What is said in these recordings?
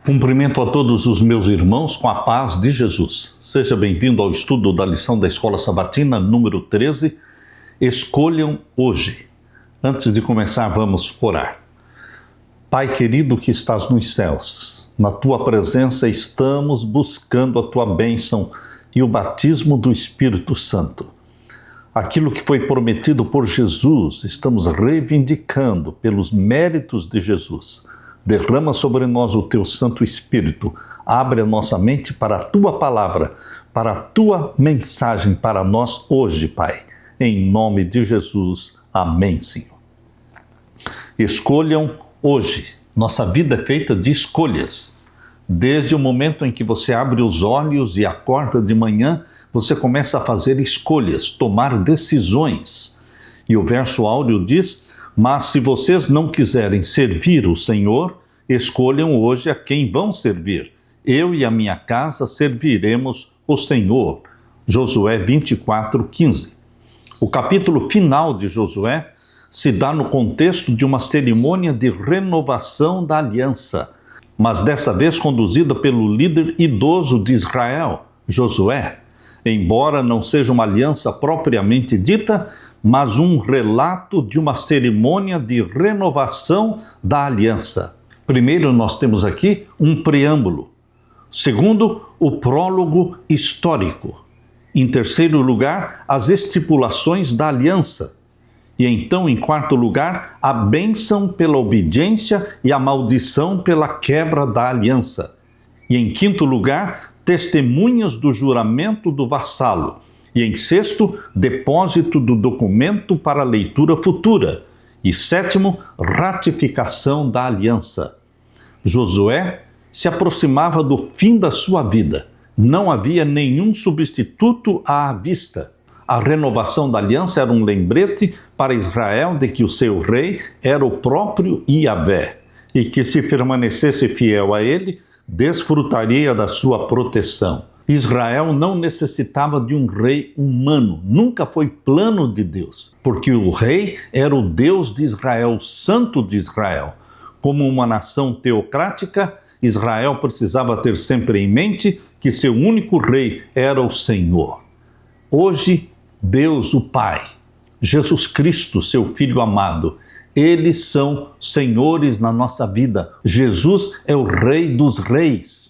Cumprimento a todos os meus irmãos com a paz de Jesus. Seja bem-vindo ao estudo da lição da Escola Sabatina, número 13. Escolham hoje. Antes de começar, vamos orar. Pai querido que estás nos céus, na Tua presença estamos buscando a Tua bênção e o batismo do Espírito Santo. Aquilo que foi prometido por Jesus, estamos reivindicando pelos méritos de Jesus. Derrama sobre nós o Teu Santo Espírito, abre a nossa mente para a Tua palavra, para a Tua mensagem para nós hoje, Pai. Em nome de Jesus, amém, Senhor. Escolham hoje. Nossa vida é feita de escolhas. Desde o momento em que você abre os olhos e acorda de manhã, você começa a fazer escolhas, tomar decisões. E o verso áureo diz: mas se vocês não quiserem servir o Senhor, escolham hoje a quem vão servir. Eu e a minha casa serviremos o Senhor. Josué 24:15. O capítulo final de Josué se dá no contexto de uma cerimônia de renovação da aliança, mas dessa vez conduzida pelo líder idoso de Israel, Josué. Embora não seja uma aliança propriamente dita, mas um relato de uma cerimônia de renovação da aliança. Primeiro, nós temos aqui um preâmbulo. Segundo, o prólogo histórico. Em terceiro lugar, as estipulações da aliança. E então, em quarto lugar, a bênção pela obediência e a maldição pela quebra da aliança. E em quinto lugar, testemunhas do juramento do vassalo. E em sexto, depósito do documento para leitura futura. E sétimo, ratificação da aliança. Josué se aproximava do fim da sua vida. Não havia nenhum substituto à vista. A renovação da aliança era um lembrete para Israel de que o seu rei era o próprio Yahvé, e que se permanecesse fiel a ele, desfrutaria da sua proteção. Israel não necessitava de um rei humano, nunca foi plano de Deus, porque o rei era o Deus de Israel, o Santo de Israel. Como uma nação teocrática, Israel precisava ter sempre em mente que seu único rei era o Senhor. Hoje, Deus, o Pai, Jesus Cristo, seu Filho amado, eles são senhores na nossa vida. Jesus é o Rei dos Reis.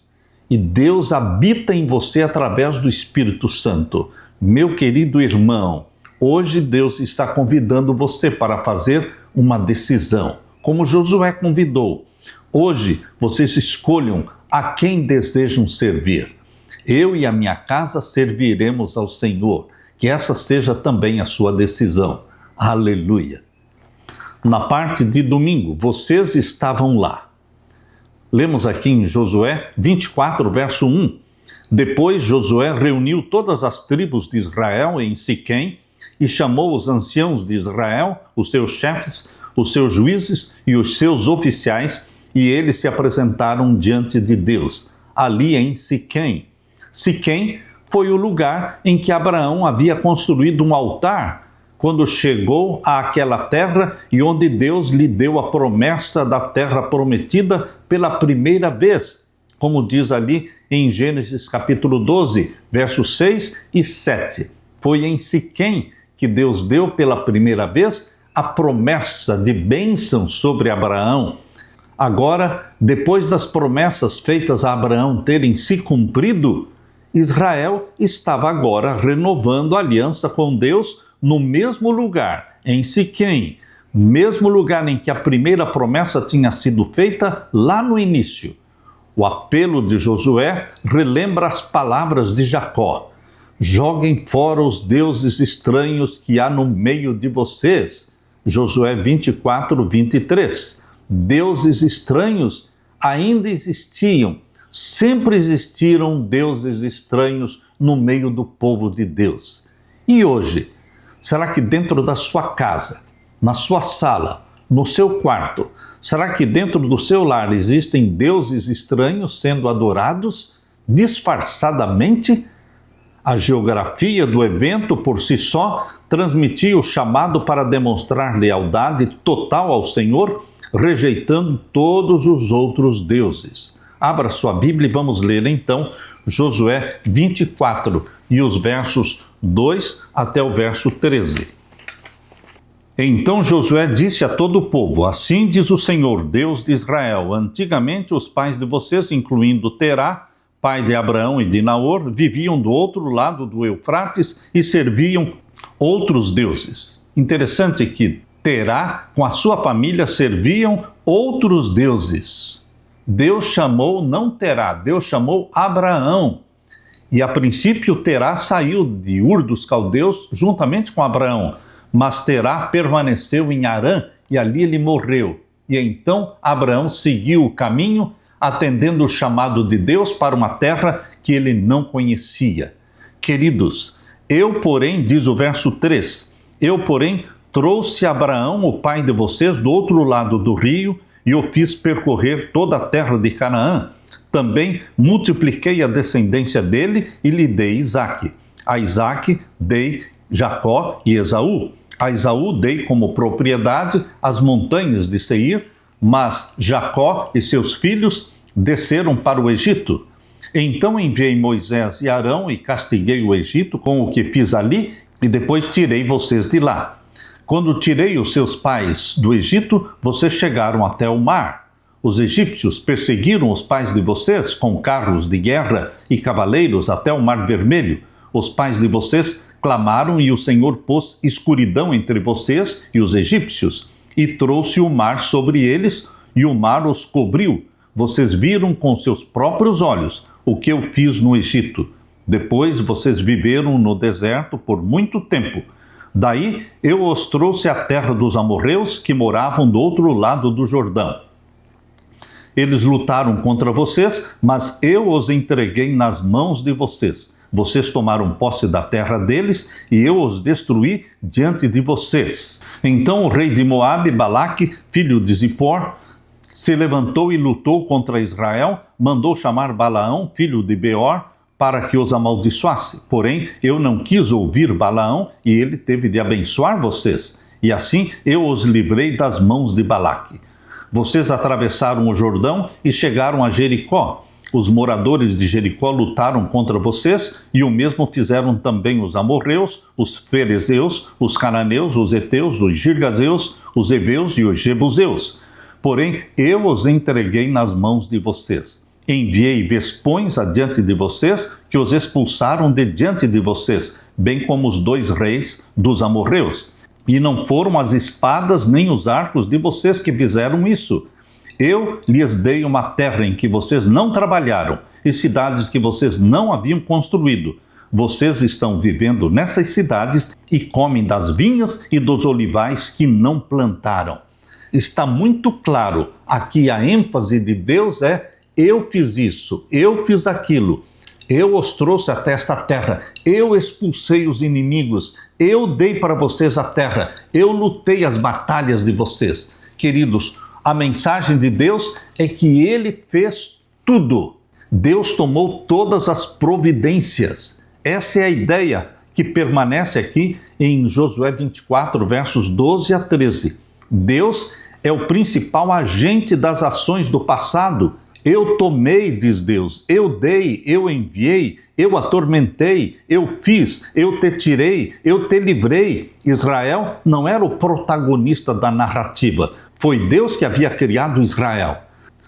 E Deus habita em você através do Espírito Santo. Meu querido irmão, hoje Deus está convidando você para fazer uma decisão, como Josué convidou. Hoje vocês escolham a quem desejam servir. Eu e a minha casa serviremos ao Senhor. Que essa seja também a sua decisão. Aleluia. Na parte de domingo, vocês estavam lá. Lemos aqui em Josué 24, verso 1. Depois Josué reuniu todas as tribos de Israel em Siquém e chamou os anciãos de Israel, os seus chefes, os seus juízes e os seus oficiais, e eles se apresentaram diante de Deus, ali em Siquém. Siquém foi o lugar em que Abraão havia construído um altar quando chegou àquela terra e onde Deus lhe deu a promessa da terra prometida pela primeira vez, como diz ali em Gênesis capítulo 12, versos 6 e 7. Foi em Siquém que Deus deu pela primeira vez a promessa de bênção sobre Abraão. Agora, depois das promessas feitas a Abraão terem se cumprido, Israel estava agora renovando a aliança com Deus no mesmo lugar, em Siquém, mesmo lugar em que a primeira promessa tinha sido feita lá no início. O apelo de Josué relembra as palavras de Jacó: joguem fora os deuses estranhos que há no meio de vocês. Josué 24, 23. Deuses estranhos ainda existiam. Sempre existiram deuses estranhos no meio do povo de Deus. E hoje, será que dentro da sua casa, na sua sala, no seu quarto, será que dentro do seu lar existem deuses estranhos sendo adorados disfarçadamente? A geografia do evento por si só transmitia o chamado para demonstrar lealdade total ao Senhor, rejeitando todos os outros deuses. Abra sua Bíblia e vamos ler então Josué 24 e os versos 2 até o verso 13. Então Josué disse a todo o povo: assim diz o Senhor, Deus de Israel: antigamente os pais de vocês, incluindo Terá, pai de Abraão e de Naor, viviam do outro lado do Eufrates e serviam outros deuses. Interessante que Terá, com a sua família, serviam outros deuses. Deus chamou não Terá, Deus chamou Abraão. E a princípio Terá saiu de Ur dos Caldeus juntamente com Abraão. Mas Terá permaneceu em Harã e ali ele morreu. E então Abraão seguiu o caminho, atendendo o chamado de Deus para uma terra que ele não conhecia. Queridos, porém, diz o verso 3, porém, trouxe Abraão, o pai de vocês, do outro lado do rio, e o fiz percorrer toda a terra de Canaã. Também multipliquei a descendência dele e lhe dei Isaque. A Isaque dei Jacó e Esaú. A Esaú dei como propriedade as montanhas de Seir, mas Jacó e seus filhos desceram para o Egito. Então enviei Moisés e Arão e castiguei o Egito com o que fiz ali, e depois tirei vocês de lá. Quando tirei os seus pais do Egito, vocês chegaram até o mar. Os egípcios perseguiram os pais de vocês com carros de guerra e cavaleiros até o Mar Vermelho. Os pais de vocês clamaram e o Senhor pôs escuridão entre vocês e os egípcios, e trouxe o mar sobre eles, e o mar os cobriu. Vocês viram com seus próprios olhos o que eu fiz no Egito. Depois vocês viveram no deserto por muito tempo. Daí eu os trouxe à terra dos amorreus que moravam do outro lado do Jordão. Eles lutaram contra vocês, mas eu os entreguei nas mãos de vocês. Vocês tomaram posse da terra deles e eu os destruí diante de vocês. Então o rei de Moabe, Balaque, filho de Zippor, se levantou e lutou contra Israel, mandou chamar Balaão, filho de Beor, para que os amaldiçoasse. Porém, eu não quis ouvir Balaão e ele teve de abençoar vocês. E assim eu os livrei das mãos de Balaque. Vocês atravessaram o Jordão e chegaram a Jericó. Os moradores de Jericó lutaram contra vocês, e o mesmo fizeram também os amorreus, os ferezeus, os cananeus, os heteus, os girgazeus, os heveus e os jebuseus. Porém, eu os entreguei nas mãos de vocês. Enviei vespões adiante de vocês, que os expulsaram de diante de vocês, bem como os 2 reis dos amorreus. E não foram as espadas nem os arcos de vocês que fizeram isso. Eu lhes dei uma terra em que vocês não trabalharam e cidades que vocês não haviam construído. Vocês estão vivendo nessas cidades e comem das vinhas e dos olivais que não plantaram. Está muito claro, aqui a ênfase de Deus é: eu fiz isso, eu fiz aquilo, eu os trouxe até esta terra, eu expulsei os inimigos, eu dei para vocês a terra, eu lutei as batalhas de vocês. Queridos, a mensagem de Deus é que Ele fez tudo. Deus tomou todas as providências. Essa é a ideia que permanece aqui em Josué 24, versos 12 a 13. Deus é o principal agente das ações do passado. Eu tomei, diz Deus, eu dei, eu enviei, eu atormentei, eu fiz, eu te tirei, eu te livrei. Israel não era o protagonista da narrativa. Foi Deus que havia criado Israel.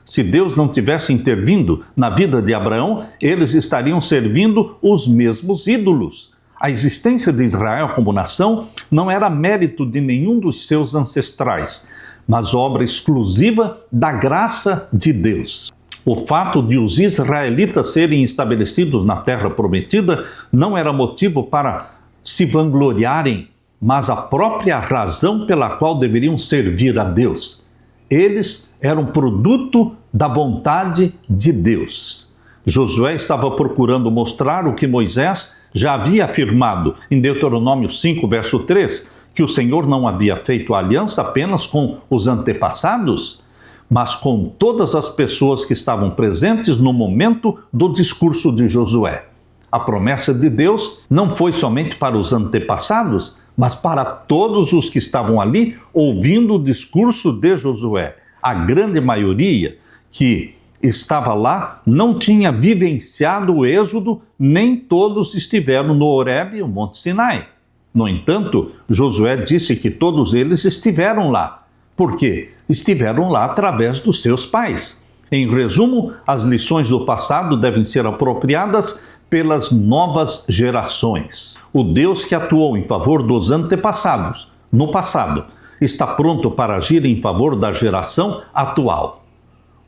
Se Deus não tivesse intervindo na vida de Abraão, eles estariam servindo os mesmos ídolos. A existência de Israel como nação não era mérito de nenhum dos seus ancestrais, mas obra exclusiva da graça de Deus. O fato de os israelitas serem estabelecidos na terra prometida não era motivo para se vangloriarem, mas a própria razão pela qual deveriam servir a Deus. Eles eram produto da vontade de Deus. Josué estava procurando mostrar o que Moisés já havia afirmado em Deuteronômio 5, verso 3, que o Senhor não havia feito aliança apenas com os antepassados, mas com todas as pessoas que estavam presentes no momento do discurso de Josué. A promessa de Deus não foi somente para os antepassados, mas para todos os que estavam ali ouvindo o discurso de Josué. A grande maioria que estava lá, não tinha vivenciado o êxodo, nem todos estiveram no Horebe, o Monte Sinai. No entanto, Josué disse que todos eles estiveram lá. Por quê? Estiveram lá através dos seus pais. Em resumo, as lições do passado devem ser apropriadas pelas novas gerações. O Deus que atuou em favor dos antepassados, no passado, está pronto para agir em favor da geração atual.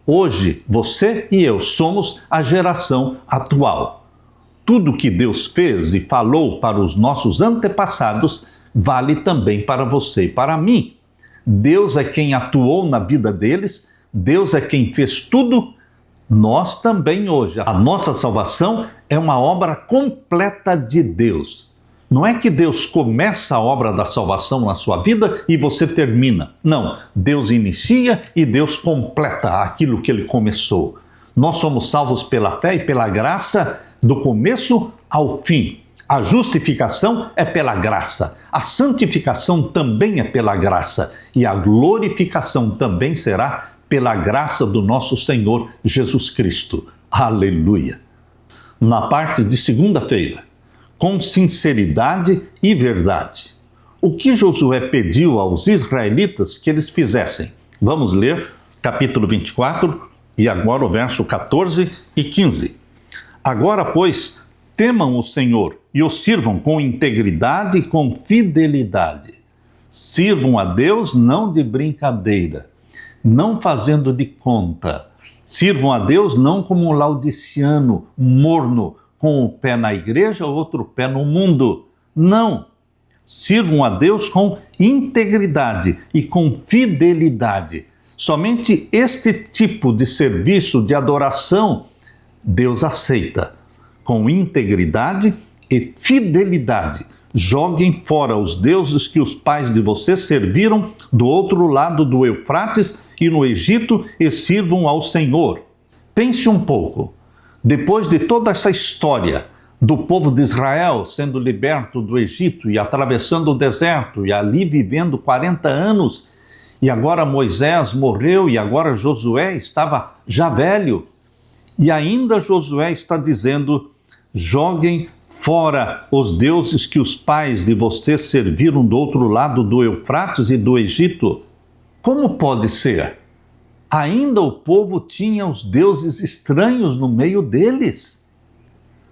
Hoje, você e eu somos a geração atual. Tudo que Deus fez e falou para os nossos antepassados vale também para você e para mim. Deus é quem atuou na vida deles, Deus é quem fez tudo. Nós também hoje. A nossa salvação é uma obra completa de Deus. Não é que Deus começa a obra da salvação na sua vida e você termina. Não, Deus inicia e Deus completa aquilo que Ele começou. Nós somos salvos pela fé e pela graça do começo ao fim. A justificação é pela graça, a santificação também é pela graça e a glorificação também será pela graça do nosso Senhor Jesus Cristo. Aleluia! Na parte de segunda-feira, com sinceridade e verdade. O que Josué pediu aos israelitas que eles fizessem? Vamos ler capítulo 24 e agora o verso 14 e 15. Agora, pois, temam o Senhor e o sirvam com integridade e com fidelidade. Sirvam a Deus não de brincadeira, não fazendo de conta. Sirvam a Deus não como um laodiceano, morno, com o pé na igreja, outro pé no mundo. Não. Sirvam a Deus com integridade e com fidelidade. Somente este tipo de serviço, de adoração, Deus aceita. Com integridade e fidelidade. Joguem fora os deuses que os pais de vocês serviram do outro lado do Eufrates e no Egito e sirvam ao Senhor. Pense um pouco. Depois de toda essa história do povo de Israel sendo liberto do Egito e atravessando o deserto e ali vivendo 40 anos, e agora Moisés morreu e agora Josué estava já velho, e ainda Josué está dizendo: joguem fora os deuses que os pais de vocês serviram do outro lado do Eufrates e do Egito. Como pode ser? Ainda o povo tinha os deuses estranhos no meio deles.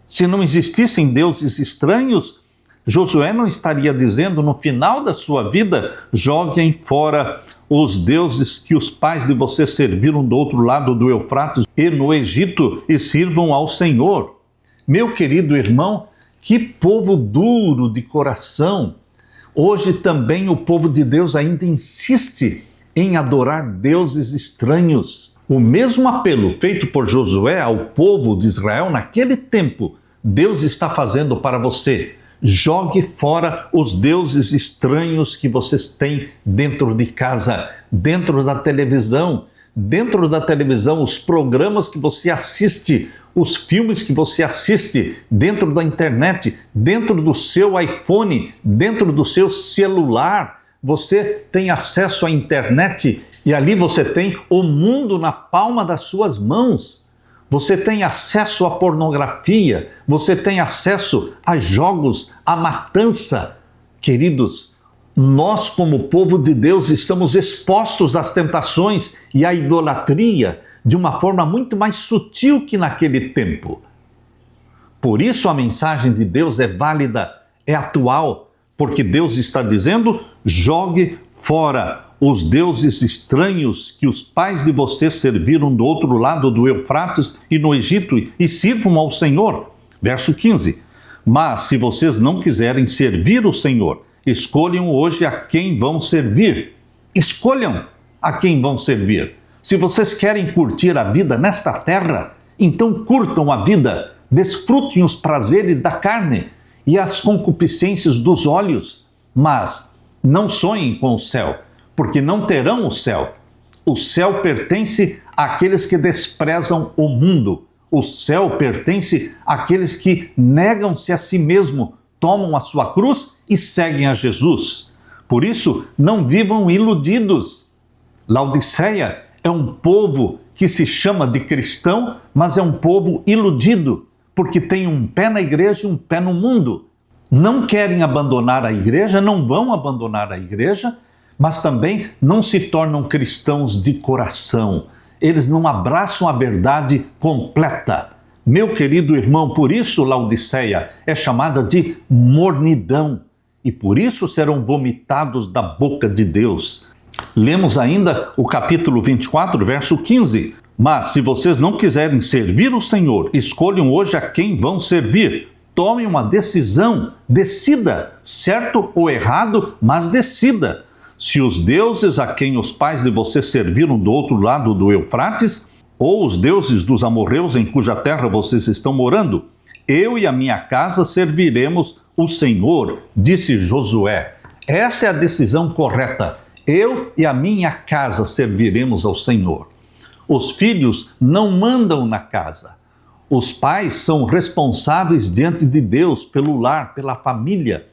Se não existissem deuses estranhos, Josué não estaria dizendo no final da sua vida: joguem fora os deuses que os pais de vocês serviram do outro lado do Eufrates e no Egito e sirvam ao Senhor. Meu querido irmão, que povo duro de coração! Hoje também o povo de Deus ainda insiste em adorar deuses estranhos. O mesmo apelo feito por Josué ao povo de Israel naquele tempo, Deus está fazendo para você. Jogue fora os deuses estranhos que vocês têm dentro de casa, dentro da televisão. Dentro da televisão, os programas que você assiste, os filmes que você assiste, dentro da internet, dentro do seu iPhone, dentro do seu celular. Você tem acesso à internet e ali você tem o mundo na palma das suas mãos. Você tem acesso à pornografia, você tem acesso a jogos, à matança. Queridos, nós como povo de Deus estamos expostos às tentações e à idolatria de uma forma muito mais sutil que naquele tempo. Por isso a mensagem de Deus é válida, é atual, porque Deus está dizendo: jogue fora os deuses estranhos que os pais de vocês serviram do outro lado do Eufrates e no Egito e sirvam ao Senhor. Verso 15. Mas se vocês não quiserem servir o Senhor, escolham hoje a quem vão servir. Escolham a quem vão servir. Se vocês querem curtir a vida nesta terra, então curtam a vida, desfrutem os prazeres da carne e as concupiscências dos olhos, mas não sonhem com o céu, porque não terão o céu. O céu pertence àqueles que desprezam o mundo. O céu pertence àqueles que negam-se a si mesmo, tomam a sua cruz e seguem a Jesus. Por isso, não vivam iludidos. Laodiceia é um povo que se chama de cristão, mas é um povo iludido, porque tem um pé na igreja e um pé no mundo. Não querem abandonar a igreja, não vão abandonar a igreja, mas também não se tornam cristãos de coração. Eles não abraçam a verdade completa. Meu querido irmão, por isso Laodiceia é chamada de mornidão, e por isso serão vomitados da boca de Deus. Lemos ainda o capítulo 24, verso 15. Mas se vocês não quiserem servir o Senhor, escolham hoje a quem vão servir. Tomem uma decisão, decida, certo ou errado, mas decida. Se os deuses a quem os pais de vocês serviram do outro lado do Eufrates, ou os deuses dos amorreus em cuja terra vocês estão morando, eu e a minha casa serviremos o Senhor, disse Josué. Essa é a decisão correta. Eu e a minha casa serviremos ao Senhor. Os filhos não mandam na casa. Os pais são responsáveis diante de Deus pelo lar, pela família.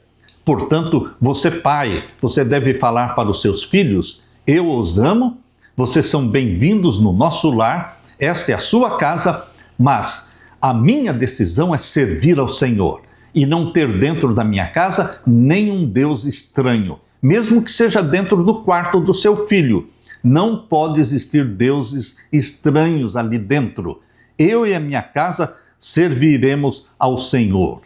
Portanto, você pai, você deve falar para os seus filhos: eu os amo, vocês são bem-vindos no nosso lar, esta é a sua casa, mas a minha decisão é servir ao Senhor e não ter dentro da minha casa nenhum Deus estranho, mesmo que seja dentro do quarto do seu filho. Não pode existir deuses estranhos ali dentro. Eu e a minha casa serviremos ao Senhor.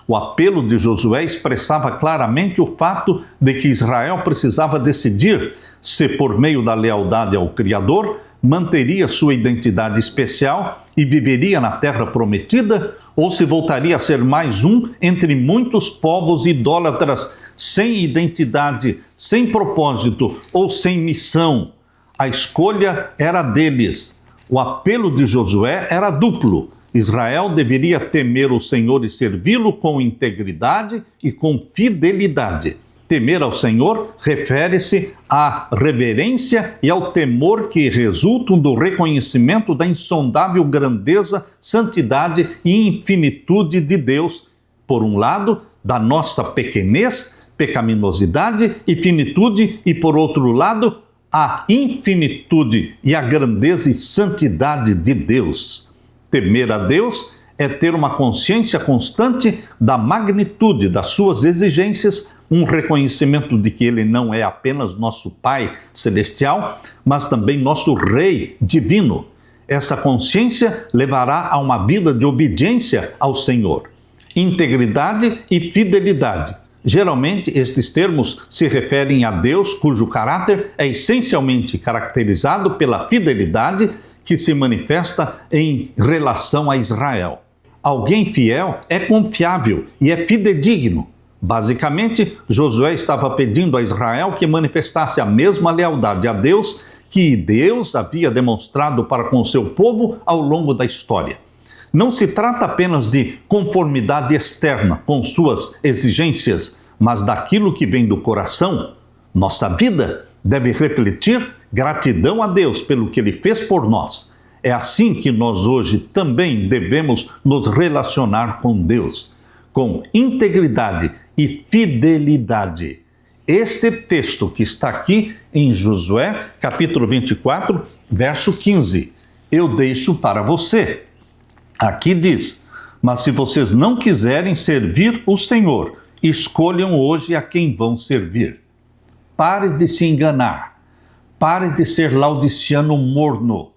O apelo de Josué expressava claramente o fato de que Israel precisava decidir se, por meio da lealdade ao Criador, manteria sua identidade especial e viveria na terra prometida, ou se voltaria a ser mais um entre muitos povos idólatras sem identidade, sem propósito ou sem missão. A escolha era deles. O apelo de Josué era duplo. Israel deveria temer o Senhor e servi-lo com integridade e com fidelidade. Temer ao Senhor refere-se à reverência e ao temor que resultam do reconhecimento da insondável grandeza, santidade e infinitude de Deus, por um lado, da nossa pequenez, pecaminosidade e finitude, e por outro lado, a infinitude e a grandeza e santidade de Deus. Temer a Deus é ter uma consciência constante da magnitude das suas exigências, um reconhecimento de que Ele não é apenas nosso Pai celestial, mas também nosso Rei divino. Essa consciência levará a uma vida de obediência ao Senhor. Integridade e fidelidade. Geralmente, estes termos se referem a Deus, cujo caráter é essencialmente caracterizado pela fidelidade que se manifesta em relação a Israel. Alguém fiel é confiável e é fidedigno. Basicamente, Josué estava pedindo a Israel que manifestasse a mesma lealdade a Deus que Deus havia demonstrado para com seu povo ao longo da história. Não se trata apenas de conformidade externa com suas exigências, mas daquilo que vem do coração. Nossa vida deve refletir gratidão a Deus pelo que Ele fez por nós. É assim que nós hoje também devemos nos relacionar com Deus, com integridade e fidelidade. Este texto que está aqui em Josué, capítulo 24, verso 15, eu deixo para você. Aqui diz: mas se vocês não quiserem servir o Senhor, escolham hoje a quem vão servir. Pare de se enganar. Pare de ser laodiceano morno.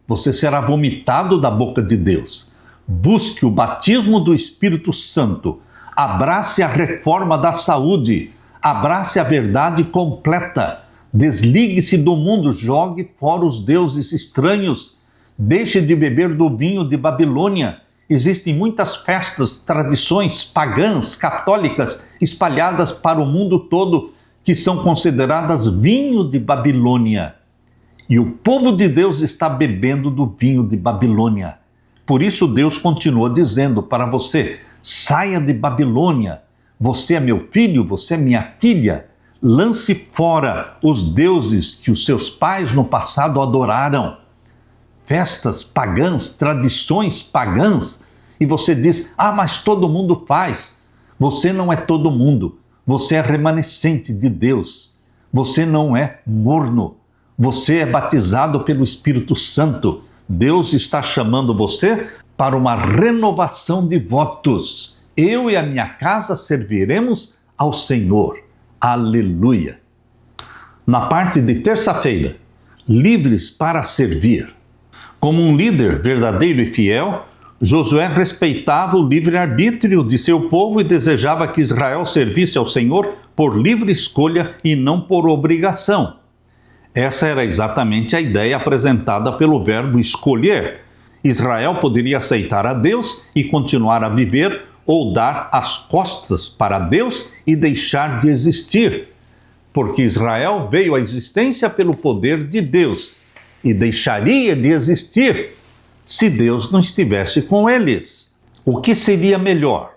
Você será vomitado da boca de Deus. Busque o batismo do Espírito Santo. Abrace a reforma da saúde. Abrace a verdade completa. Desligue-se do mundo. Jogue fora os deuses estranhos. Deixe de beber do vinho de Babilônia. Existem muitas festas, tradições pagãs, católicas, espalhadas para o mundo todo, que são consideradas vinho de Babilônia. E o povo de Deus está bebendo do vinho de Babilônia. Por isso Deus continua dizendo para você: saia de Babilônia. Você é meu filho, você é minha filha. Lance fora os deuses que os seus pais no passado adoraram. Festas pagãs, tradições pagãs, e você diz: ah, mas todo mundo faz. Você não é todo mundo, você é remanescente de Deus, você não é morno, você é batizado pelo Espírito Santo, Deus está chamando você para uma renovação de votos. Eu e a minha casa serviremos ao Senhor. Aleluia! Na parte de terça-feira, livres para servir. Como um líder verdadeiro e fiel, Josué respeitava o livre-arbítrio de seu povo e desejava que Israel servisse ao Senhor por livre escolha e não por obrigação. Essa era exatamente a ideia apresentada pelo verbo escolher. Israel poderia aceitar a Deus e continuar a viver ou dar as costas para Deus e deixar de existir, porque Israel veio à existência pelo poder de Deus e deixaria de existir se Deus não estivesse com eles. O que seria melhor?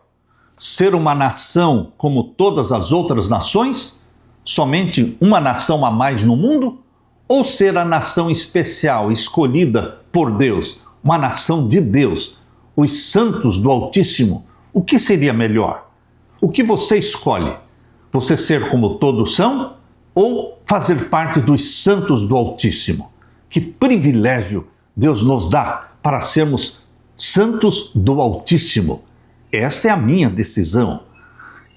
Ser uma nação como todas as outras nações? Somente uma nação a mais no mundo? Ou ser a nação especial, escolhida por Deus, uma nação de Deus, os santos do Altíssimo? O que seria melhor? O que você escolhe? Você ser como todos são ou fazer parte dos santos do Altíssimo? Que privilégio Deus nos dá para sermos santos do Altíssimo. Esta é a minha decisão.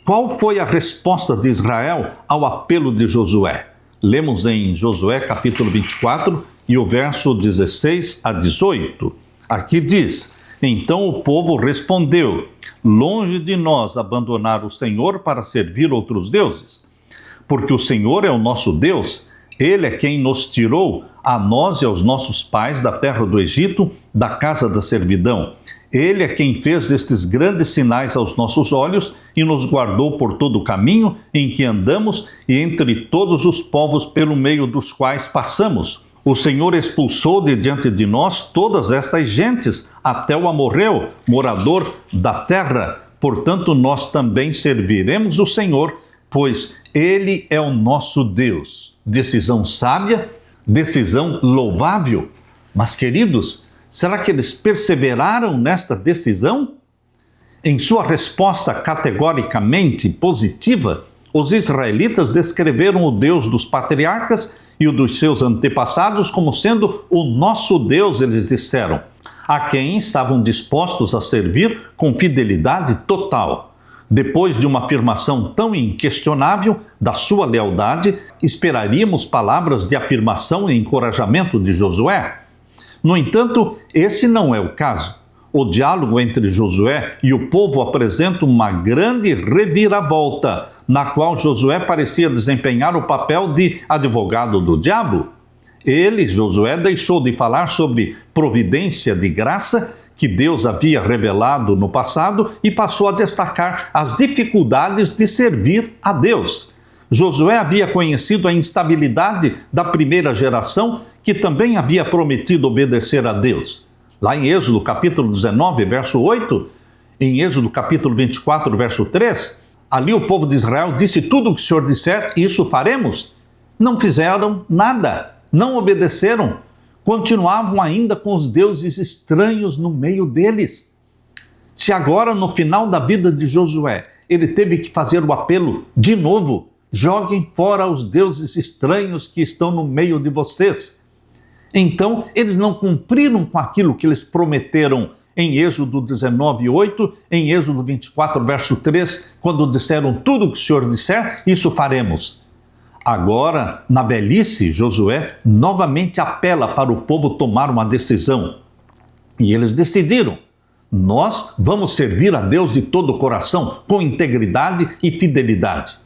Qual foi a resposta de Israel ao apelo de Josué? Lemos em Josué capítulo 24 e o verso 16 a 18. Aqui diz: Então o povo respondeu: Longe de nós abandonar o Senhor para servir outros deuses, porque o Senhor é o nosso Deus. Ele é quem nos tirou, a nós e aos nossos pais, da terra do Egito, da casa da servidão. Ele é quem fez estes grandes sinais aos nossos olhos e nos guardou por todo o caminho em que andamos e entre todos os povos pelo meio dos quais passamos. O Senhor expulsou de diante de nós todas estas gentes, até o amorreu, morador da terra. Portanto, nós também serviremos o Senhor, pois Ele é o nosso Deus. Decisão sábia, decisão louvável. Mas, queridos, será que eles perseveraram nesta decisão? Em sua resposta categoricamente positiva, os israelitas descreveram o Deus dos patriarcas e o dos seus antepassados como sendo o nosso Deus, eles disseram, a quem estavam dispostos a servir com fidelidade total. Depois de uma afirmação tão inquestionável da sua lealdade, esperaríamos palavras de afirmação e encorajamento de Josué. No entanto, esse não é o caso. O diálogo entre Josué e o povo apresenta uma grande reviravolta, na qual Josué parecia desempenhar o papel de advogado do diabo. Ele, Josué, deixou de falar sobre providência de graça que Deus havia revelado no passado e passou a destacar as dificuldades de servir a Deus. Josué havia conhecido a instabilidade da primeira geração, que também havia prometido obedecer a Deus. Lá em Êxodo capítulo 19, verso 8, em Êxodo capítulo 24, verso 3, ali o povo de Israel disse: tudo o que o Senhor disser, isso faremos. Não fizeram nada, não obedeceram. Continuavam ainda com os deuses estranhos no meio deles. Se agora, no final da vida de Josué, ele teve que fazer o apelo de novo: joguem fora os deuses estranhos que estão no meio de vocês. Então, eles não cumpriram com aquilo que eles prometeram em Êxodo 19, 8, em Êxodo 24, verso 3, quando disseram: tudo o que o Senhor disser, isso faremos. Agora, na velhice, Josué novamente apela para o povo tomar uma decisão. E eles decidiram: nós vamos servir a Deus de todo o coração, com integridade e fidelidade.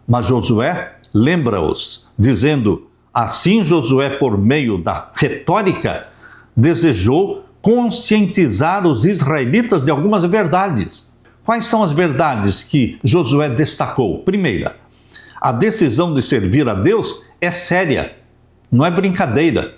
Mas Josué lembra-os, dizendo: assim Josué, por meio da retórica, desejou conscientizar os israelitas de algumas verdades. Quais são as verdades que Josué destacou? Primeira, a decisão de servir a Deus é séria, não é brincadeira.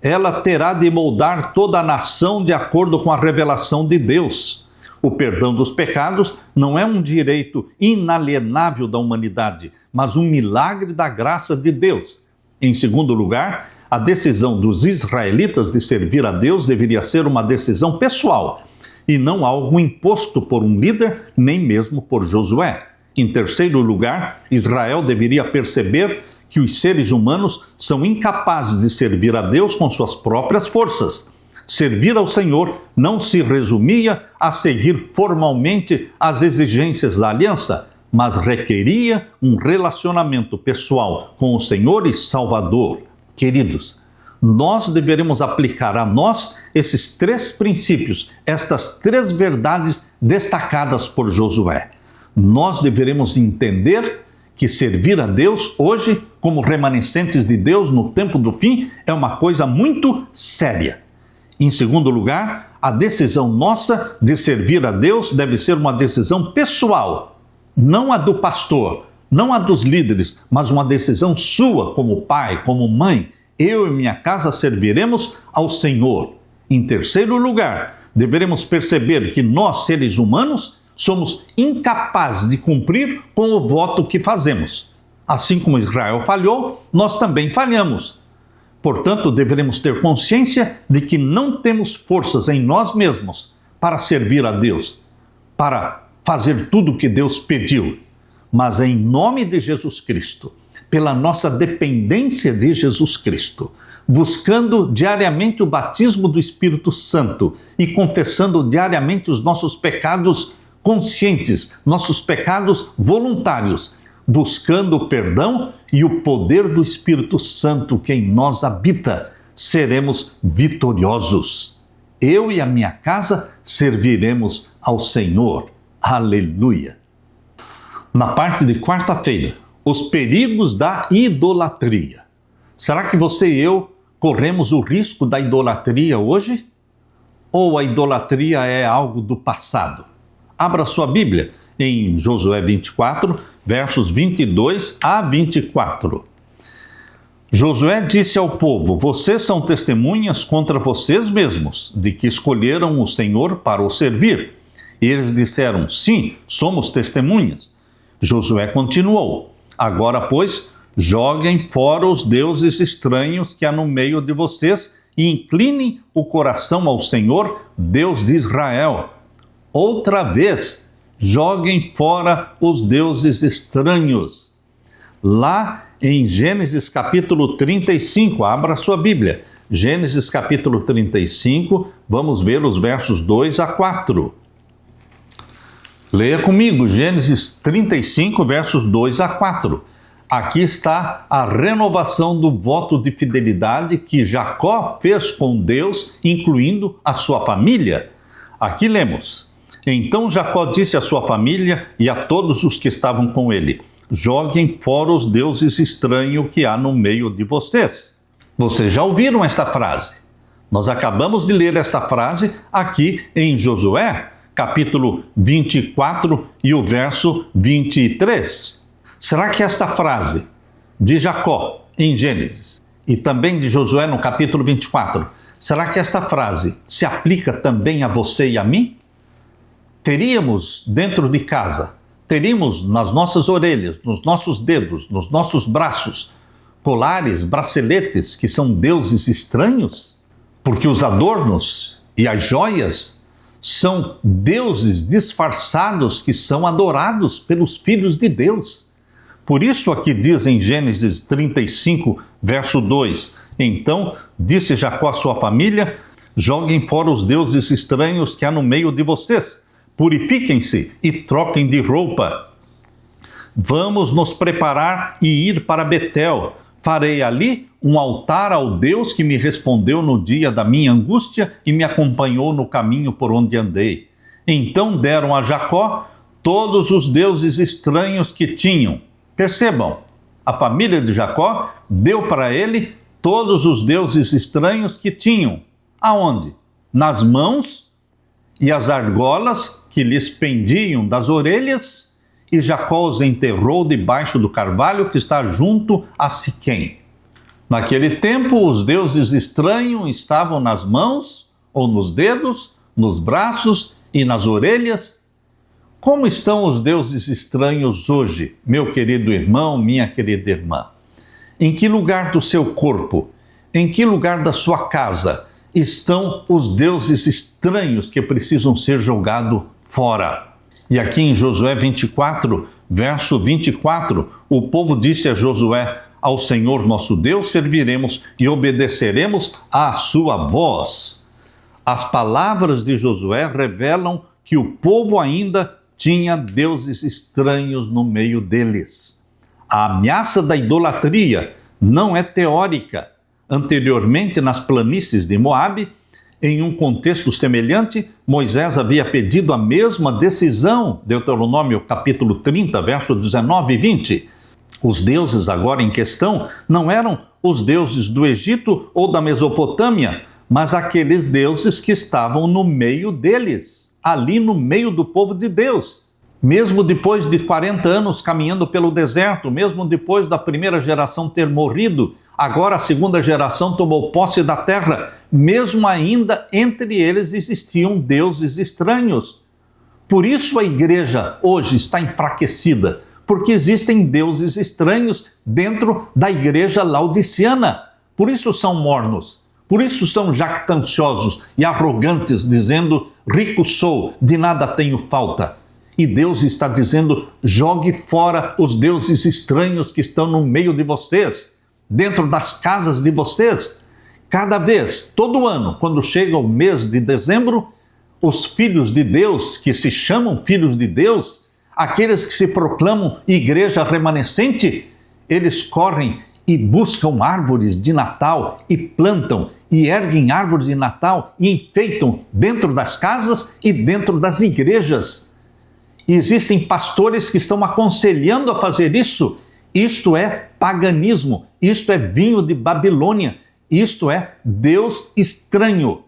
Ela terá de moldar toda a nação de acordo com a revelação de Deus. O perdão dos pecados não é um direito inalienável da humanidade, mas um milagre da graça de Deus. Em segundo lugar, a decisão dos israelitas de servir a Deus deveria ser uma decisão pessoal e não algo imposto por um líder, nem mesmo por Josué. Em terceiro lugar, Israel deveria perceber que os seres humanos são incapazes de servir a Deus com suas próprias forças. Servir ao Senhor não se resumia a seguir formalmente as exigências da aliança, mas requeria um relacionamento pessoal com o Senhor e Salvador. Queridos, nós deveremos aplicar a nós esses 3 princípios, estas 3 verdades destacadas por Josué. Nós deveremos entender que servir a Deus hoje, como remanescentes de Deus no tempo do fim, é uma coisa muito séria. Em segundo lugar, a decisão nossa de servir a Deus deve ser uma decisão pessoal, não a do pastor, não a dos líderes, mas uma decisão sua como pai, como mãe. Eu e minha casa serviremos ao Senhor. Em terceiro lugar, deveremos perceber que nós, seres humanos, somos incapazes de cumprir com o voto que fazemos. Assim como Israel falhou, nós também falhamos. Portanto, deveremos ter consciência de que não temos forças em nós mesmos para servir a Deus, para fazer tudo o que Deus pediu, mas em nome de Jesus Cristo, pela nossa dependência de Jesus Cristo, buscando diariamente o batismo do Espírito Santo e confessando diariamente os nossos pecados conscientes, nossos pecados voluntários, buscando o perdão e o poder do Espírito Santo que em nós habita, seremos vitoriosos. Eu e a minha casa serviremos ao Senhor. Aleluia! Na parte de quarta-feira, os perigos da idolatria. Será que você e eu corremos o risco da idolatria hoje? Ou a idolatria é algo do passado? Abra sua Bíblia em Josué 24, versos 22 a 24. Josué disse ao povo: vocês são testemunhas contra vocês mesmos, de que escolheram o Senhor para o servir. E eles disseram: sim, somos testemunhas. Josué continuou: agora, pois, joguem fora os deuses estranhos que há no meio de vocês e inclinem o coração ao Senhor, Deus de Israel. Outra vez, joguem fora os deuses estranhos. Lá em Gênesis capítulo 35, abra sua Bíblia. Gênesis capítulo 35, vamos ver os versos 2 a 4. Leia comigo, Gênesis 35, versos 2 a 4. Aqui está a renovação do voto de fidelidade que Jacó fez com Deus, incluindo a sua família. Aqui lemos: então Jacó disse à sua família e a todos os que estavam com ele: joguem fora os deuses estranhos que há no meio de vocês. Vocês já ouviram esta frase? Nós acabamos de ler esta frase aqui em Josué, capítulo 24 e o verso 23. Será que esta frase de Jacó em Gênesis e também de Josué no capítulo 24, será que esta frase se aplica também a você e a mim? Teríamos dentro de casa, teríamos nas nossas orelhas, nos nossos dedos, nos nossos braços, colares, braceletes que são deuses estranhos? Porque os adornos e as joias são deuses disfarçados que são adorados pelos filhos de Deus. Por isso aqui diz em Gênesis 35, verso 2, então disse Jacó à sua família: joguem fora os deuses estranhos que há no meio de vocês, purifiquem-se e troquem de roupa. Vamos nos preparar e ir para Betel. Farei ali um altar ao Deus que me respondeu no dia da minha angústia e me acompanhou no caminho por onde andei. Então deram a Jacó todos os deuses estranhos que tinham. Percebam, a família de Jacó deu para ele todos os deuses estranhos que tinham. Aonde? Nas mãos e as argolas que lhes pendiam das orelhas, e Jacó os enterrou debaixo do carvalho que está junto a Siquém. Naquele tempo, os deuses estranhos estavam nas mãos, ou nos dedos, nos braços e nas orelhas. Como estão os deuses estranhos hoje, meu querido irmão, minha querida irmã? Em que lugar do seu corpo, em que lugar da sua casa estão os deuses estranhos que precisam ser jogados fora? E aqui em Josué 24, verso 24, o povo disse a Josué: ao Senhor nosso Deus serviremos e obedeceremos à sua voz. As palavras de Josué revelam que o povo ainda tinha deuses estranhos no meio deles. A ameaça da idolatria não é teórica. Anteriormente, nas planícies de Moabe, em um contexto semelhante, Moisés havia pedido a mesma decisão, Deuteronômio capítulo 30, verso 19 e 20. Os deuses agora em questão não eram os deuses do Egito ou da Mesopotâmia, mas aqueles deuses que estavam no meio deles, ali no meio do povo de Deus. Mesmo depois de 40 anos caminhando pelo deserto, mesmo depois da primeira geração ter morrido, agora a segunda geração tomou posse da terra, mesmo ainda entre eles existiam deuses estranhos. Por isso a igreja hoje está enfraquecida, porque existem deuses estranhos dentro da igreja laodiceana. Por isso são mornos, por isso são jactanciosos e arrogantes, dizendo: rico sou, de nada tenho falta. E Deus está dizendo: jogue fora os deuses estranhos que estão no meio de vocês, dentro das casas de vocês. Cada vez, todo ano, quando chega o mês de dezembro, os filhos de Deus, que se chamam filhos de Deus, aqueles que se proclamam igreja remanescente, eles correm e buscam árvores de Natal e plantam e erguem árvores de Natal e enfeitam dentro das casas e dentro das igrejas. E existem pastores que estão aconselhando a fazer isso. Isto é paganismo, isto é vinho de Babilônia, isto é Deus estranho.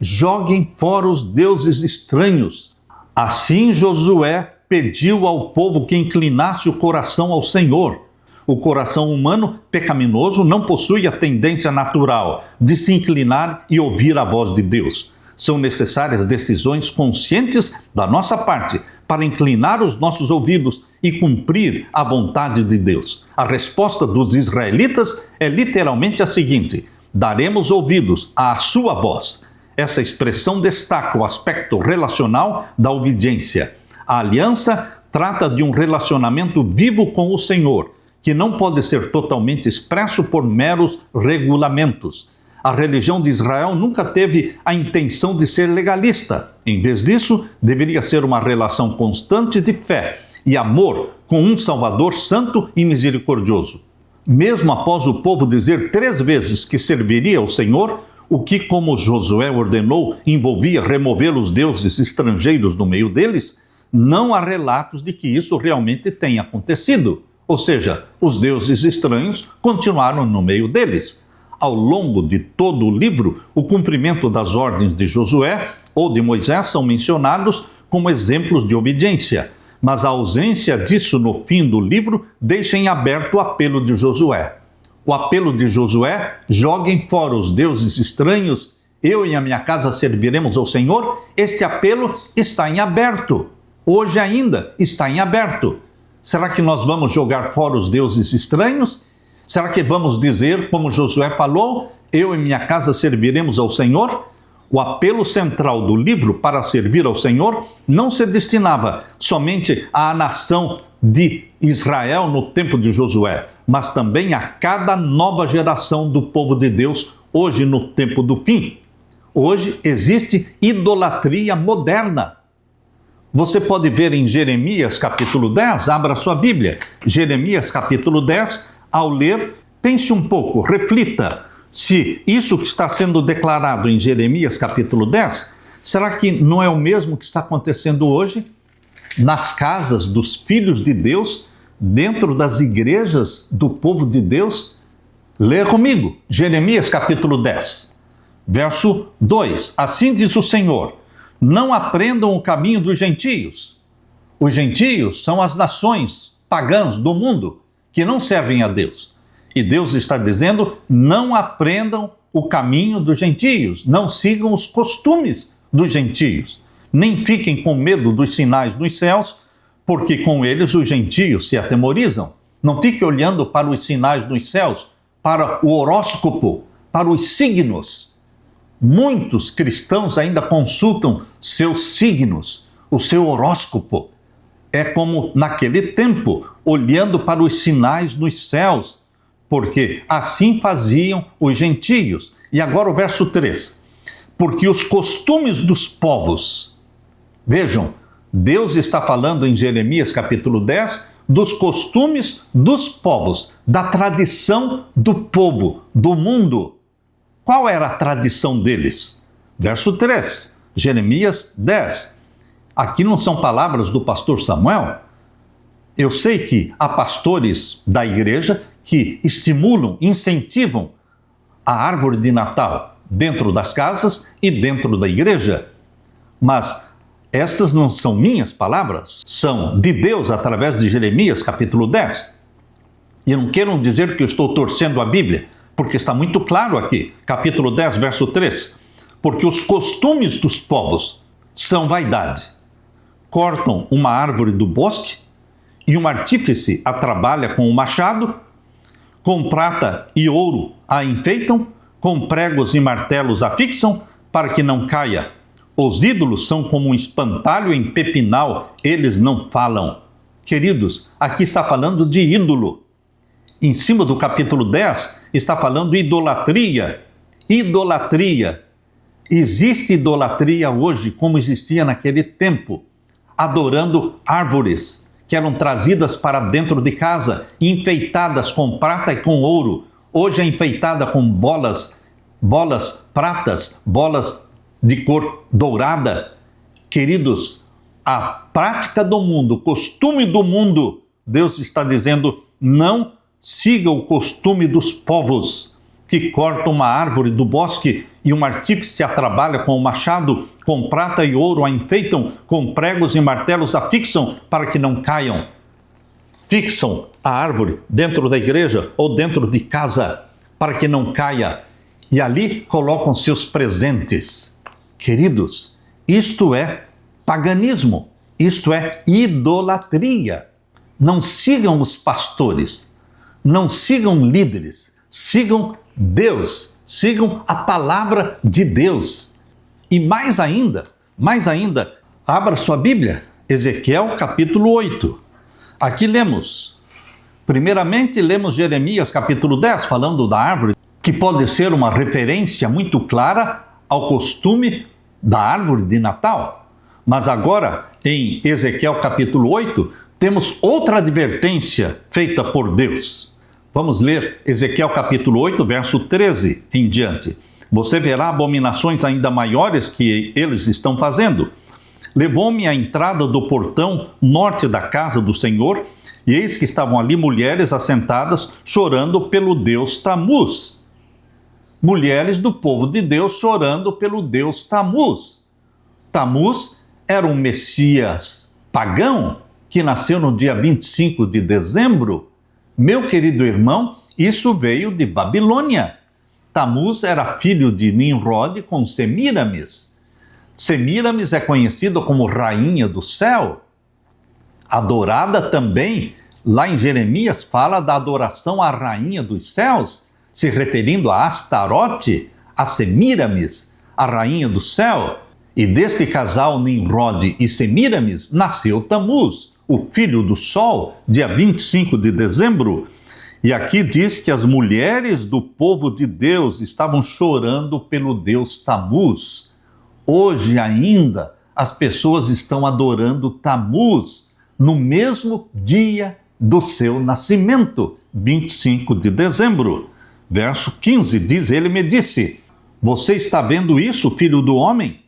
Joguem fora os deuses estranhos. Assim Josué pediu ao povo que inclinasse o coração ao Senhor. O coração humano pecaminoso não possui a tendência natural de se inclinar e ouvir a voz de Deus. São necessárias decisões conscientes da nossa parte para inclinar os nossos ouvidos e cumprir a vontade de Deus. A resposta dos israelitas é literalmente a seguinte: daremos ouvidos à sua voz. Essa expressão destaca o aspecto relacional da obediência. A aliança trata de um relacionamento vivo com o Senhor, que não pode ser totalmente expresso por meros regulamentos. A religião de Israel nunca teve a intenção de ser legalista. Em vez disso, deveria ser uma relação constante de fé e amor com um Salvador santo e misericordioso. Mesmo após o povo dizer 3 vezes que serviria ao Senhor, o que, como Josué ordenou, envolvia remover os deuses estrangeiros do meio deles, não há relatos de que isso realmente tenha acontecido. Ou seja, os deuses estranhos continuaram no meio deles. Ao longo de todo o livro, o cumprimento das ordens de Josué ou de Moisés são mencionados como exemplos de obediência, mas a ausência disso no fim do livro deixa em aberto o apelo de Josué. O apelo de Josué: joguem fora os deuses estranhos, eu e a minha casa serviremos ao Senhor. Este apelo está em aberto. Hoje ainda está em aberto. Será que nós vamos jogar fora os deuses estranhos? Será que vamos dizer, como Josué falou, eu e minha casa serviremos ao Senhor? O apelo central do livro para servir ao Senhor não se destinava somente à nação de Israel no tempo de Josué, mas também a cada nova geração do povo de Deus hoje no tempo do fim. Hoje existe idolatria moderna. Você pode ver em Jeremias capítulo 10, abra sua Bíblia, Jeremias capítulo 10, ao ler, pense um pouco, reflita se isso que está sendo declarado em Jeremias capítulo 10, será que não é o mesmo que está acontecendo hoje nas casas dos filhos de Deus, dentro das igrejas do povo de Deus? Leia comigo, Jeremias capítulo 10, verso 2. Assim diz o Senhor: não aprendam o caminho dos gentios. Os gentios são as nações pagãs do mundo que não servem a Deus. E Deus está dizendo: não aprendam o caminho dos gentios, não sigam os costumes dos gentios, nem fiquem com medo dos sinais dos céus, porque com eles os gentios se atemorizam. Não fique olhando para os sinais dos céus, para o horóscopo, para os signos. Muitos cristãos ainda consultam seus signos, o seu horóscopo. É como naquele tempo, olhando para os sinais dos céus, porque assim faziam os gentios. E agora o verso 3. porque os costumes dos povos, vejam, Deus está falando em Jeremias capítulo 10 dos costumes dos povos, da tradição do povo, do mundo. Qual era a tradição deles? Verso 3, Jeremias 10. Aqui não são palavras do pastor Samuel. Eu sei que há pastores da igreja que estimulam, incentivam a árvore de Natal dentro das casas e dentro da igreja. Mas estas não são minhas palavras, são de Deus através de Jeremias capítulo 10. E não queiram dizer que eu estou torcendo a Bíblia, porque está muito claro aqui, capítulo 10, verso 3. Porque os costumes dos povos são vaidade. Cortam uma árvore do bosque e um artífice a trabalha com o machado, com prata e ouro a enfeitam, com pregos e martelos a fixam, para que não caia. Os ídolos são como um espantalho em pepinal, eles não falam. Queridos, aqui está falando de ídolo. Em cima do capítulo 10, está falando idolatria. Idolatria. Existe idolatria hoje, como existia naquele tempo, adorando árvores que eram trazidas para dentro de casa, enfeitadas com prata e com ouro. Hoje é enfeitada com bolas pratas, bolas de cor dourada. Queridos, a prática do mundo, o costume do mundo, Deus está dizendo, não siga o costume dos povos, que cortam uma árvore do bosque e um artífice a trabalha com o machado, com prata e ouro a enfeitam, com pregos e martelos a fixam, para que não caiam. Fixam a árvore dentro da igreja ou dentro de casa, para que não caia. E ali colocam seus presentes. Queridos, isto é paganismo, isto é idolatria. Não sigam os pastores, não sigam líderes, sigam Deus, sigam a palavra de Deus. E mais ainda, abra sua Bíblia, Ezequiel capítulo 8. Aqui lemos, primeiramente lemos Jeremias capítulo 10, falando da árvore, que pode ser uma referência muito clara ao costume da árvore de Natal. Mas agora, em Ezequiel capítulo 8, temos outra advertência feita por Deus. Vamos ler Ezequiel capítulo 8, verso 13 em diante. Você verá abominações ainda maiores que eles estão fazendo. Levou-me à entrada do portão norte da casa do Senhor, e eis que estavam ali mulheres assentadas, chorando pelo deus Tamuz. Mulheres do povo de Deus chorando pelo deus Tamuz. Tamuz era um Messias pagão que nasceu no dia 25 de dezembro. Meu querido irmão, isso veio de Babilônia. Tamuz era filho de Nimrod com Semíramis. Semíramis é conhecida como rainha do céu. Adorada também, lá em Jeremias fala da adoração à rainha dos céus, se referindo a Astarote, a Semíramis, a rainha do céu. E deste casal Nimrod e Semíramis nasceu Tamuz, o filho do sol, dia 25 de dezembro. E aqui diz que as mulheres do povo de Deus estavam chorando pelo deus Tamuz. Hoje ainda as pessoas estão adorando Tamuz no mesmo dia do seu nascimento, 25 de dezembro. Verso 15 diz, ele me disse, você está vendo isso, filho do homem?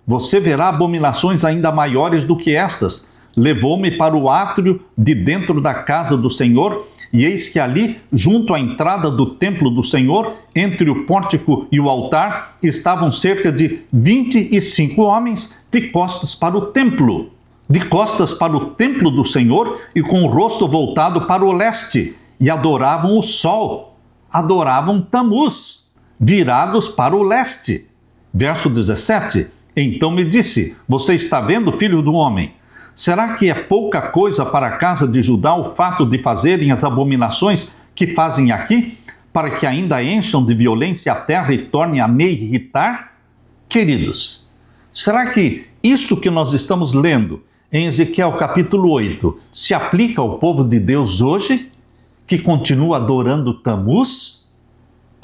Você verá abominações ainda maiores do que estas. Levou-me para o átrio de dentro da casa do Senhor, e eis que ali, junto à entrada do templo do Senhor, entre o pórtico e o altar, estavam cerca de 25 homens de costas para o templo. De costas para o templo do Senhor e com o rosto voltado para o leste, e adoravam o sol, adoravam Tamuz, virados para o leste. Verso 17, então me disse, você está vendo, filho do homem? Será que é pouca coisa para a casa de Judá o fato de fazerem as abominações que fazem aqui, para que ainda encham de violência a terra e tornem a me irritar? Queridos, será que isto que nós estamos lendo em Ezequiel capítulo 8 se aplica ao povo de Deus hoje, que continua adorando Tamuz?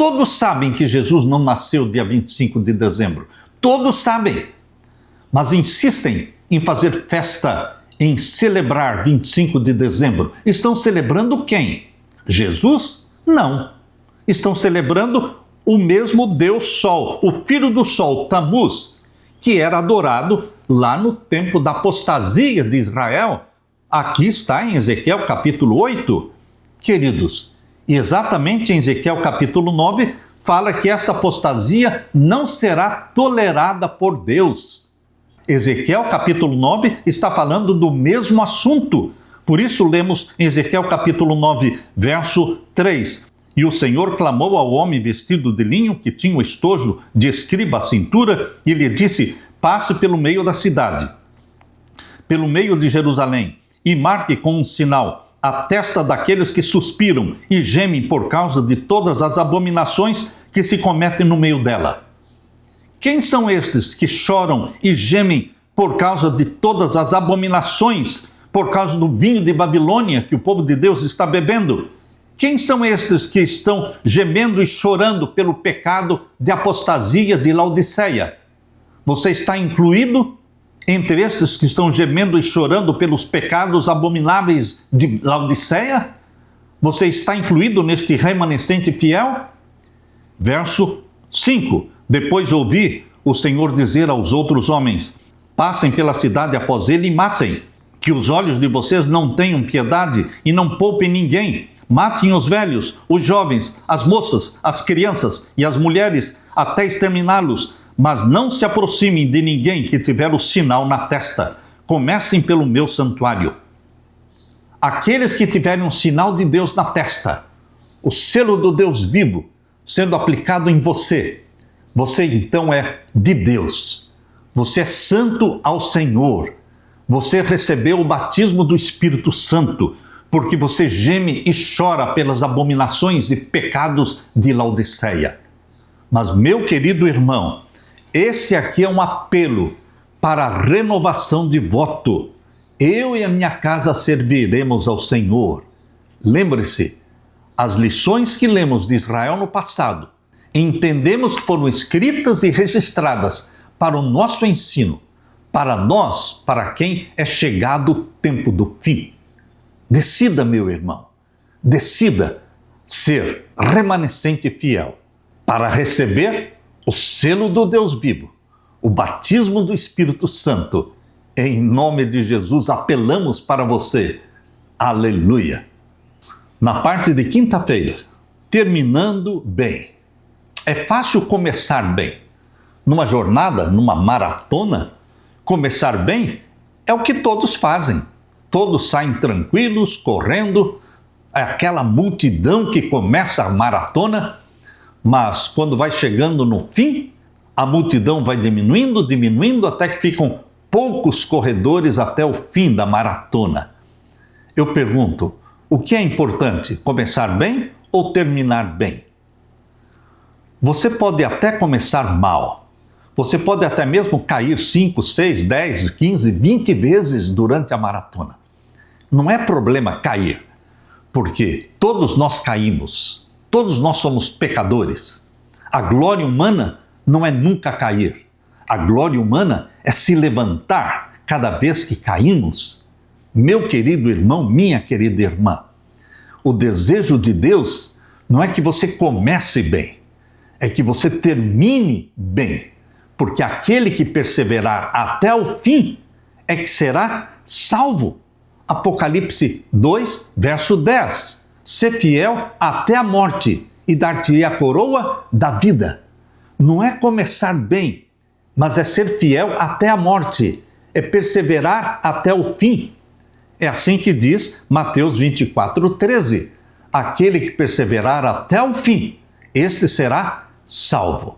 Todos sabem que Jesus não nasceu dia 25 de dezembro. Todos sabem. Mas insistem em fazer festa, em celebrar 25 de dezembro. Estão celebrando quem? Jesus? Não. Estão celebrando o mesmo Deus Sol, o filho do Sol, Tammuz, que era adorado lá no tempo da apostasia de Israel. Aqui está em Ezequiel capítulo 8. Queridos, exatamente em Ezequiel capítulo 9, fala que esta apostasia não será tolerada por Deus. Ezequiel capítulo 9 está falando do mesmo assunto. Por isso lemos em Ezequiel capítulo 9, verso 3. E o Senhor clamou ao homem vestido de linho, que tinha o estojo de escriba à cintura, e lhe disse: passe pelo meio da cidade, pelo meio de Jerusalém, e marque com um sinal a testa daqueles que suspiram e gemem por causa de todas as abominações que se cometem no meio dela. Quem são estes que choram e gemem por causa de todas as abominações, por causa do vinho de Babilônia que o povo de Deus está bebendo? Quem são estes que estão gemendo e chorando pelo pecado de apostasia de Laodiceia? Você está incluído entre estes que estão gemendo e chorando pelos pecados abomináveis de Laodiceia? Você está incluído neste remanescente fiel? Verso 5. Depois ouvi o Senhor dizer aos outros homens: passem pela cidade após ele e matem, que os olhos de vocês não tenham piedade e não poupem ninguém. Matem os velhos, os jovens, as moças, as crianças e as mulheres, até exterminá-los, mas não se aproximem de ninguém que tiver o sinal na testa. Comecem pelo meu santuário. Aqueles que tiverem um sinal de Deus na testa, o selo do Deus vivo sendo aplicado em você, você então é de Deus. Você é santo ao Senhor. Você recebeu o batismo do Espírito Santo, porque você geme e chora pelas abominações e pecados de Laodiceia. Mas, meu querido irmão, esse aqui é um apelo para a renovação de voto. Eu e a minha casa serviremos ao Senhor. Lembre-se, as lições que lemos de Israel no passado, entendemos que foram escritas e registradas para o nosso ensino, para nós, para quem é chegado o tempo do fim. Decida, meu irmão, decida ser remanescente fiel para receber o selo do Deus vivo, o batismo do Espírito Santo. Em nome de Jesus, apelamos para você. Aleluia! Na parte de quinta-feira, terminando bem. É fácil começar bem. Numa jornada, numa maratona, começar bem é o que todos fazem. Todos saem tranquilos, correndo, é aquela multidão que começa a maratona, mas quando vai chegando no fim, a multidão vai diminuindo, diminuindo, até que ficam poucos corredores até o fim da maratona. Eu pergunto, o que é importante, começar bem ou terminar bem? Você pode até começar mal. Você pode até mesmo cair 5, 6, 10, 15, 20 vezes durante a maratona. Não é problema cair, porque todos nós caímos, todos nós somos pecadores. A glória humana não é nunca cair. A glória humana é se levantar cada vez que caímos. Meu querido irmão, minha querida irmã, o desejo de Deus não é que você comece bem, é que você termine bem, porque aquele que perseverar até o fim é que será salvo. Apocalipse 2, verso 10. Ser fiel até a morte e dar-te-ei a coroa da vida. Não é começar bem, mas é ser fiel até a morte, é perseverar até o fim. É assim que diz Mateus 24, 13. Aquele que perseverar até o fim, este será salvo.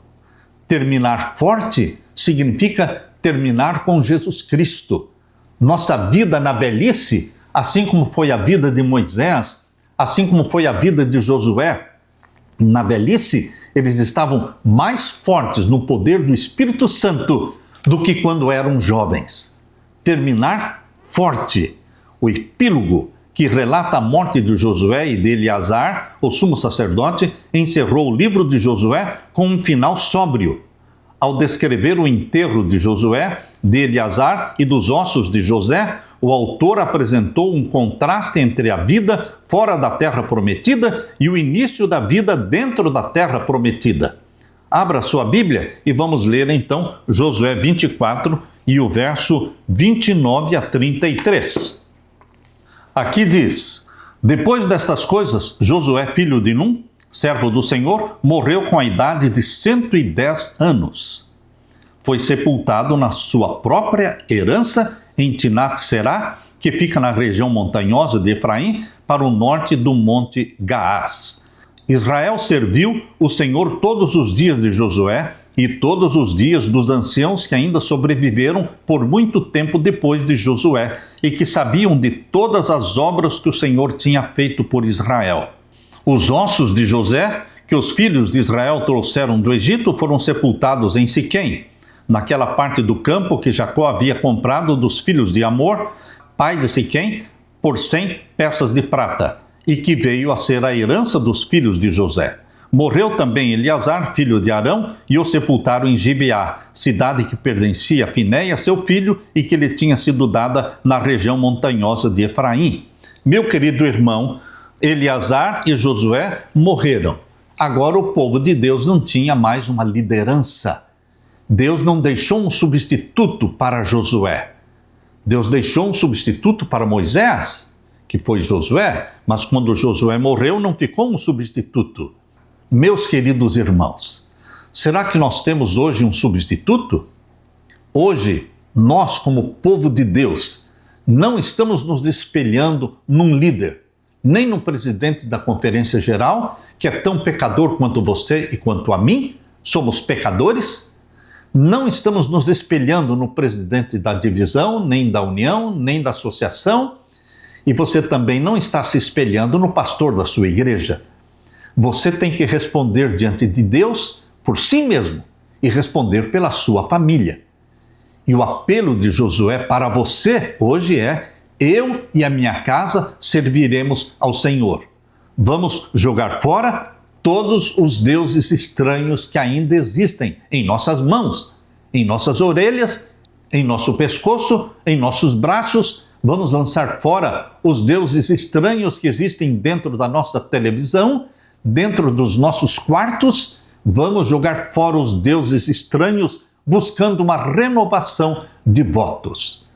Terminar forte significa terminar com Jesus Cristo. Nossa vida na velhice, assim como foi a vida de Moisés, assim como foi a vida de Josué, na velhice eles estavam mais fortes no poder do Espírito Santo do que quando eram jovens. Terminar forte. O epílogo que relata a morte de Josué e de Eleazar, o sumo sacerdote, encerrou o livro de Josué com um final sóbrio. Ao descrever o enterro de Josué, de Eleazar e dos ossos de José, o autor apresentou um contraste entre a vida fora da terra prometida e o início da vida dentro da terra prometida. Abra sua Bíblia e vamos ler então Josué 24 e o verso 29 a 33. Aqui diz: depois destas coisas, Josué, filho de Num, servo do Senhor, morreu com a idade de 110 anos. Foi sepultado na sua própria herança em Timnat-Será, que fica na região montanhosa de Efraim, para o norte do monte Gaás. Israel serviu o Senhor todos os dias de Josué e todos os dias dos anciãos que ainda sobreviveram por muito tempo depois de Josué e que sabiam de todas as obras que o Senhor tinha feito por Israel. Os ossos de José, que os filhos de Israel trouxeram do Egito, foram sepultados em Siquém, naquela parte do campo que Jacó havia comprado dos filhos de Amor, pai de Siquém, por 100 peças de prata, e que veio a ser a herança dos filhos de José. Morreu também Eleazar, filho de Arão, e o sepultaram em Gibeá, cidade que pertencia a Finéia, seu filho, e que lhe tinha sido dada na região montanhosa de Efraim. Meu querido irmão, Eleazar e Josué morreram. Agora o povo de Deus não tinha mais uma liderança. Deus não deixou um substituto para Josué. Deus deixou um substituto para Moisés, que foi Josué, mas quando Josué morreu não ficou um substituto. Meus queridos irmãos, será que nós temos hoje um substituto? Hoje, nós como povo de Deus, não estamos nos espelhando num líder, nem no presidente da Conferência Geral, que é tão pecador quanto você e quanto a mim, somos pecadores. Não estamos nos espelhando no presidente da divisão, nem da união, nem da associação, e você também não está se espelhando no pastor da sua igreja. Você tem que responder diante de Deus por si mesmo e responder pela sua família. E o apelo de Josué para você hoje é: eu e a minha casa serviremos ao Senhor. Vamos jogar fora todos os deuses estranhos que ainda existem em nossas mãos, em nossas orelhas, em nosso pescoço, em nossos braços. Vamos lançar fora os deuses estranhos que existem dentro da nossa televisão, dentro dos nossos quartos. Vamos jogar fora os deuses estranhos, buscando uma renovação de votos.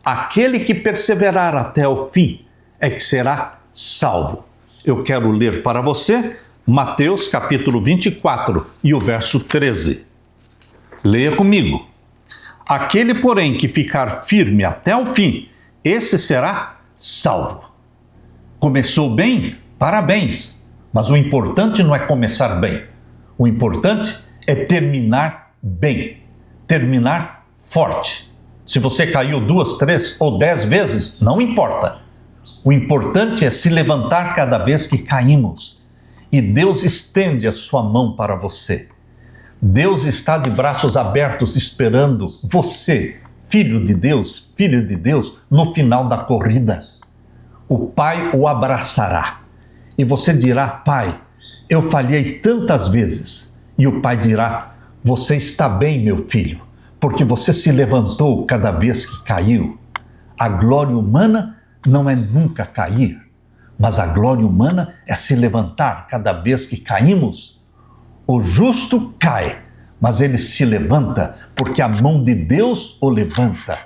Aquele que perseverar até o fim é que será salvo. Eu quero ler para você Mateus capítulo 24 e o verso 13. Leia comigo. Aquele, porém, que ficar firme até o fim, esse será salvo. Começou bem? Parabéns! Mas o importante não é começar bem. O importante é terminar bem. Terminar forte. Se você caiu 2, 3 ou 10 vezes, não importa. O importante é se levantar cada vez que caímos. E Deus estende a sua mão para você. Deus está de braços abertos esperando você, filho de Deus, filha de Deus, no final da corrida. O Pai o abraçará. E você dirá: Pai, eu falhei tantas vezes. E o Pai dirá: você está bem, meu filho, porque você se levantou cada vez que caiu. A glória humana não é nunca cair, mas a glória humana é se levantar cada vez que caímos. O justo cai, mas ele se levanta, porque a mão de Deus o levanta.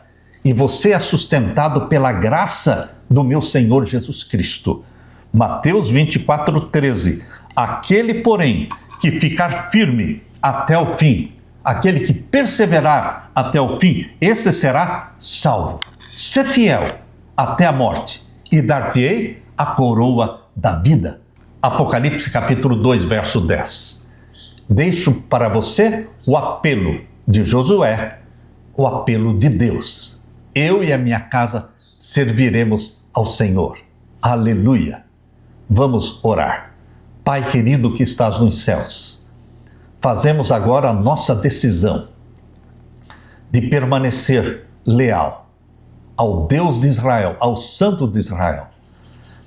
E você é sustentado pela graça do meu Senhor Jesus Cristo. Mateus 24, 13. Aquele, porém, que ficar firme até o fim, aquele que perseverar até o fim, esse será salvo. Sê fiel até a morte, e dar-te-ei a coroa da vida. Apocalipse capítulo 2, verso 10. Deixo para você o apelo de Josué, o apelo de Deus. Eu e a minha casa serviremos ao Senhor. Aleluia! Vamos orar. Pai querido que estás nos céus, fazemos agora a nossa decisão de permanecer leal ao Deus de Israel, ao Santo de Israel.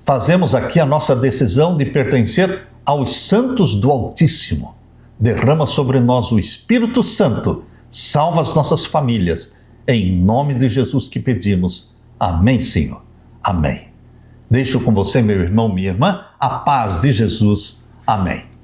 fazemos aqui a nossa decisão de pertencer aos santos do Altíssimo. Derrama sobre nós o Espírito Santo, salva as nossas famílias. Em nome de Jesus que pedimos. Amém, Senhor. Amém. Deixo com você, meu irmão, minha irmã, a paz de Jesus. Amém.